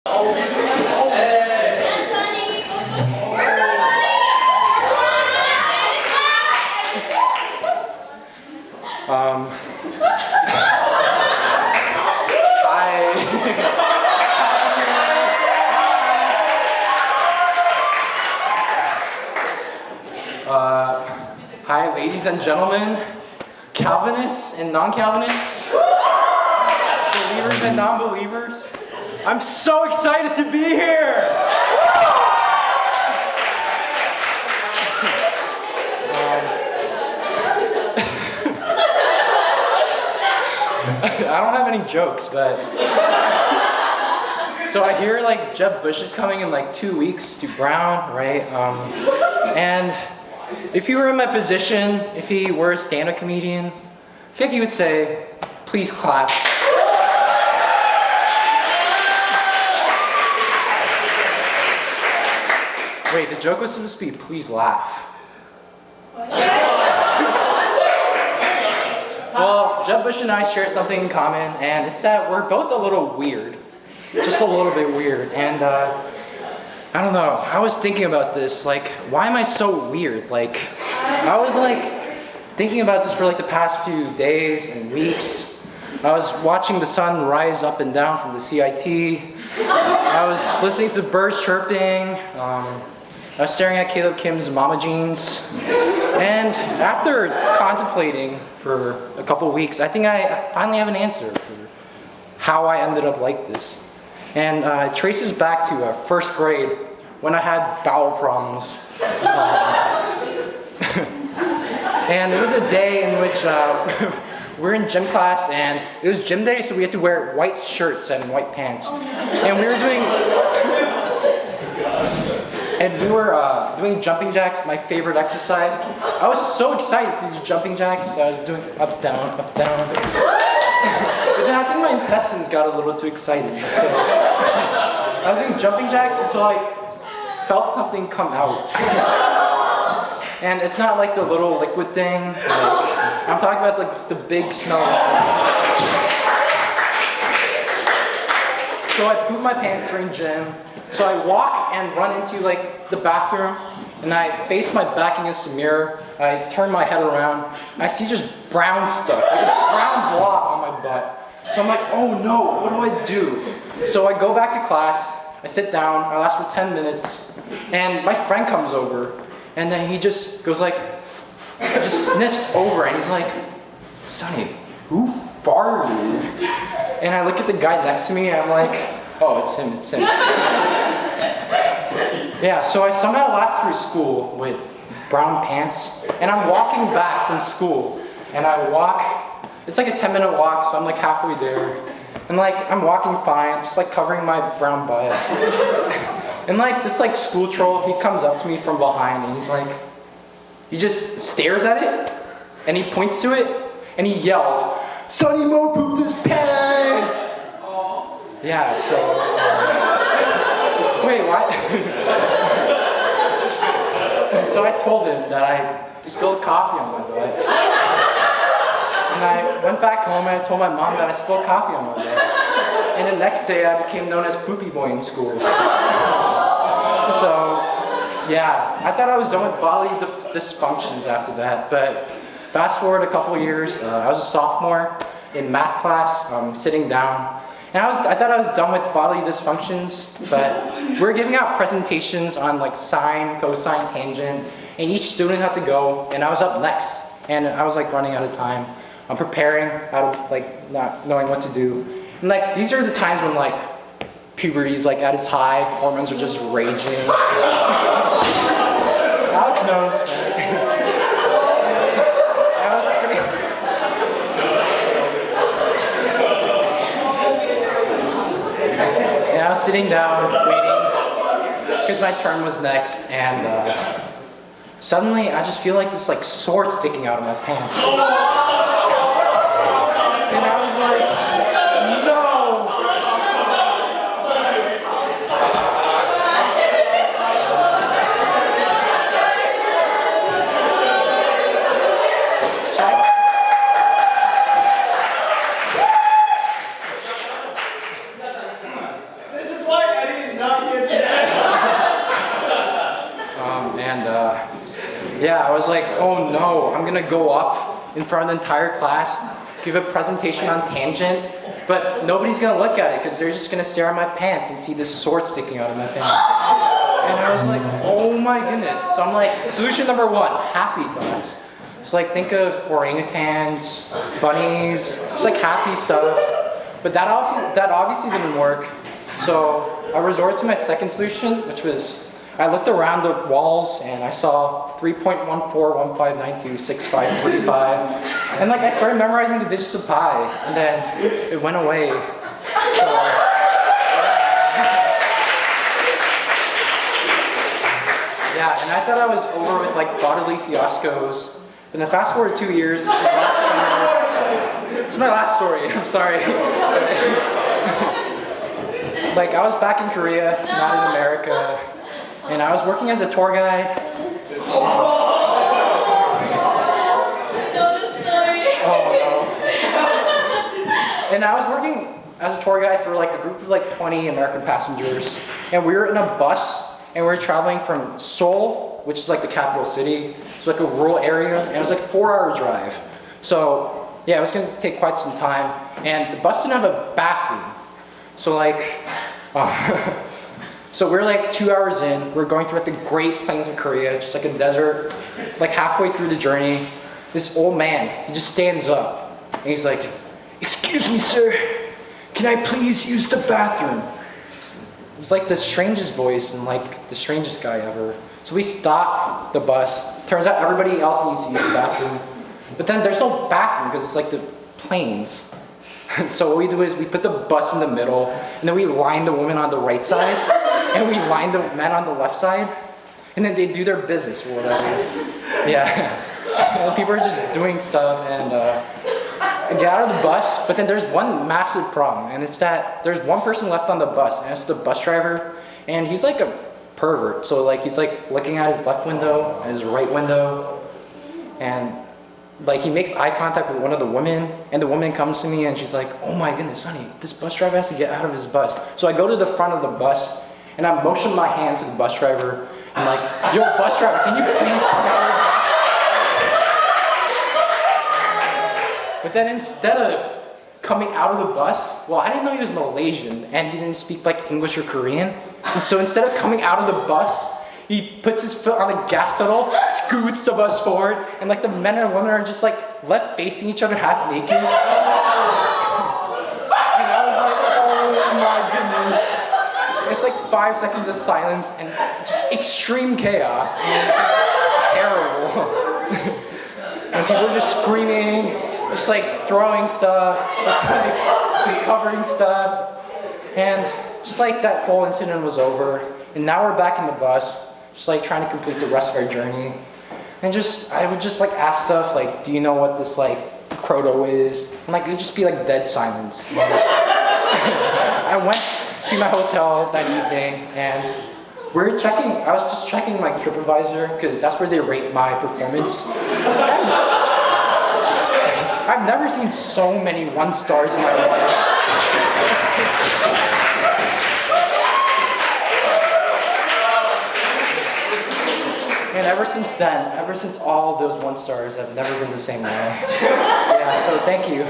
Hi, ladies and gentlemen, Calvinists and non-Calvinists, believers and non-believers. I'm so excited to be here! I don't have any jokes, but so I hear like Jeb Bush is coming in like 2 weeks to Brown, right? And if you were in my position, if he were a stand-up comedian, I think he would say, "Please clap." Wait, the joke was supposed to be, "Please laugh." Well, Jeb Bush and I share something in common, and it's that we're both a little weird. Just a little bit weird. And I don't know, I was thinking about this, like, why am I so weird? Like, I was like thinking about this for like the past few days and weeks. I was watching the sun rise up and down from the CIT. I was listening to birds chirping. I was staring at Caleb Kim's mama jeans. And after contemplating for a couple weeks, I think I finally have an answer for how I ended up like this. And it traces back to first grade when I had bowel problems. And it was a day in which we're in gym class, and it was gym day, so we had to wear white shirts and white pants. And we were doing jumping jacks, my favorite exercise. I was so excited to do jumping jacks. I was doing up, down, up, down. But then I think my intestines got a little too excited. So I was doing jumping jacks until I felt something come out. And it's not like the little liquid thing. Like, I'm talking about like the big smell. So I poop my pants during gym. So I walk and run into like the bathroom, and I face my back against the mirror. I turn my head around. I see just brown stuff, like a brown blob on my butt. So I'm like, oh no, what do I do? So I go back to class. I sit down. I last for 10 minutes, and my friend comes over, and then he just goes like, just sniffs over, and he's like, "Sonny, who farted?" And I look at the guy next to me, and I'm like, oh, it's him, it's him. Yeah, so I somehow last through school with brown pants, and I'm walking back from school, and I walk, it's like a 10-minute walk, so I'm like halfway there, and like, I'm walking fine, just like covering my brown butt. And like, this like school troll, he comes up to me from behind, and he's like, he just stares at it, and he points to it, and he yells, "Sonny Mo pooped his pants!" Yeah, so, wait, what? So I told him that I spilled coffee on my butt. And I went back home and I told my mom that I spilled coffee on my butt. And the next day I became known as Poopy Boy in school. So, yeah, I thought I was done with bodily dysfunctions after that, but fast forward a couple years, I was a sophomore in math class, sitting down. And I thought I was done with bodily dysfunctions, but we were giving out presentations on like sine, cosine, tangent, and each student had to go, and I was up next, and I was like running out of time. I'm preparing, out of like not knowing what to do. And like these are the times when like puberty is like at its high, hormones are just raging. Alex knows. I was sitting down, waiting, because my turn was next, and suddenly I just feel like this like sword sticking out of my pants. And I was like, no! This is why not here today. Yeah, I was like, oh no, I'm gonna go up in front of the entire class, give a presentation on tangent, but nobody's gonna look at it because they're just gonna stare at my pants and see this sword sticking out of my pants. And I was like, oh my goodness. So I'm like, solution number one, happy thoughts. It's like, think of orangutans, bunnies, it's like happy stuff. But that obviously didn't work. So I resorted to my second solution, which was, I looked around the walls and I saw 3.1415926535. And like I started memorizing the digits of pi, and then it went away. So, yeah, and I thought I was over with like bodily fiascos. And then fast forward 2 years, last summer. It's my last story, I'm sorry. Like I was back in Korea, not in America. And I was working as a tour guide. Oh no. And I was working as a tour guide for like a group of like 20 American passengers. And we were in a bus and we were traveling from Seoul, which is like the capital city. It's like a rural area, and it was like a 4-hour drive. So yeah, it was gonna take quite some time. And the bus didn't have a bathroom. So like, so we're like 2 hours in, we're going through like the Great Plains of Korea, just like a desert. Like halfway through the journey, this old man, he just stands up and he's like, "Excuse me, sir, can I please use the bathroom?" It's like the strangest voice and like the strangest guy ever. So we stop the bus. Turns out everybody else needs to use the bathroom. But then there's no bathroom because it's like the plains. So what we do is we put the bus in the middle, and then we line the women on the right side, and we line the men on the left side, and then they do their business or whatever. Yeah. And people are just doing stuff, and I get out of the bus, but then there's one massive problem, and it's that there's one person left on the bus, and it's the bus driver, and he's like a pervert. So like he's like looking at his left window, and his right window, and like he makes eye contact with one of the women, and the woman comes to me and she's like, "Oh my goodness, Sonny, this bus driver has to get out of his bus." So I go to the front of the bus and I motion my hand to the bus driver. I'm like, "Yo, bus driver, can you please come out of the bus?" But then instead of coming out of the bus, well, I didn't know he was Malaysian and he didn't speak like English or Korean. And so instead of coming out of the bus, he puts his foot on the gas pedal, scoots the bus forward, and like the men and women are just like left facing each other half naked. And I was like, oh my goodness. It's like 5 seconds of silence and just extreme chaos. And it's just terrible. And people are just screaming, just like throwing stuff, just like recovering stuff. And just like that whole incident was over. And now we're back in the bus, just like trying to complete the rest of our journey. And I would just like ask stuff like, "Do you know what this like croto is?" And like, it would just be like dead silence. I went to my hotel that evening and I was just checking my TripAdvisor because that's where they rate my performance. I've never seen so many 1 stars in my life. And ever since all those 1 stars, I've never been the same way. Yeah, so thank you.